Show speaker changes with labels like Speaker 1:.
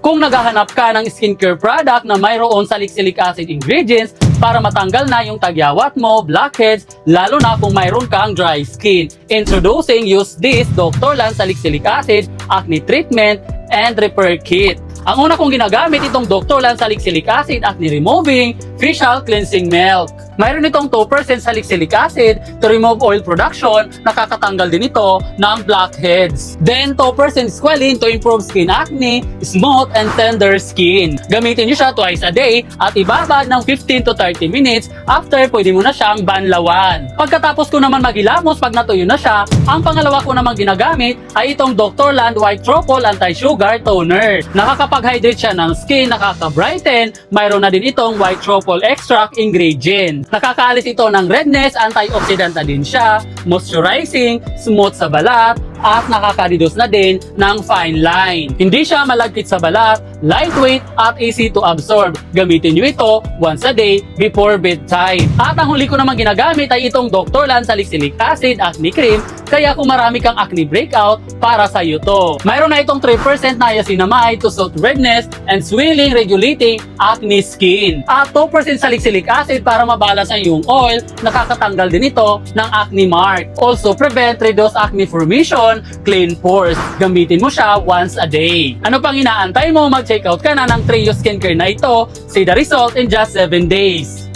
Speaker 1: Kung naghahanap ka ng skincare product na mayroon salicylic acid ingredients para matanggal na yung tagyawat mo, blackheads, lalo na kung mayroon kang dry skin. Introducing Use This Dr. Lan Salicylic Acid Acne Treatment and Repair Kit. Ang una kong ginagamit itong Dr. Lan Salicylic Acid Acne Removing Facial Cleansing Milk. Mayroon itong 2% salicylic acid to remove oil production, nakakatanggal din ito ng blackheads. Then 2% squalene to improve skin acne, smooth and tender skin. Gamitin nyo siya twice a day at ibabad ng 15 to 30 minutes after pwede mo na siyang banlawan. Pagkatapos ko naman maghilamos pag natuyo na siya, ang pangalawa ko namang ginagamit ay itong Dr. Lan White Truffle Anti-Sugar Toner. Nakakapag-hydrate siya ng skin, nakaka-brighten, mayroon na din itong White Truffle Extract ingredient. Nakakaalis ito ng redness, antioxidant na din siya, moisturizing, smooth sa balat, at nakaka-reduce na din ng fine line. Hindi siya malagkit sa balat, lightweight at easy to absorb. Gamitin nyo ito once a day before bedtime. At ang huli ko namang ginagamit ay itong Dr. Lan Salicylic Acid Acne Cream, kaya kung marami kang acne breakout, para sa iyo to. Mayroon na itong 3% niacinamide to soothe redness and swelling regulating acne skin. At 2% salicylic acid para mabalas ang iyong oil, nakakatanggal din ito ng acne mark. Also prevent reduce acne formation, clean pores. Gamitin mo siya once a day. Ano pang inaantay mo? Mag-check out ka na ng Trio Skincare na ito. See the result in just 7 days.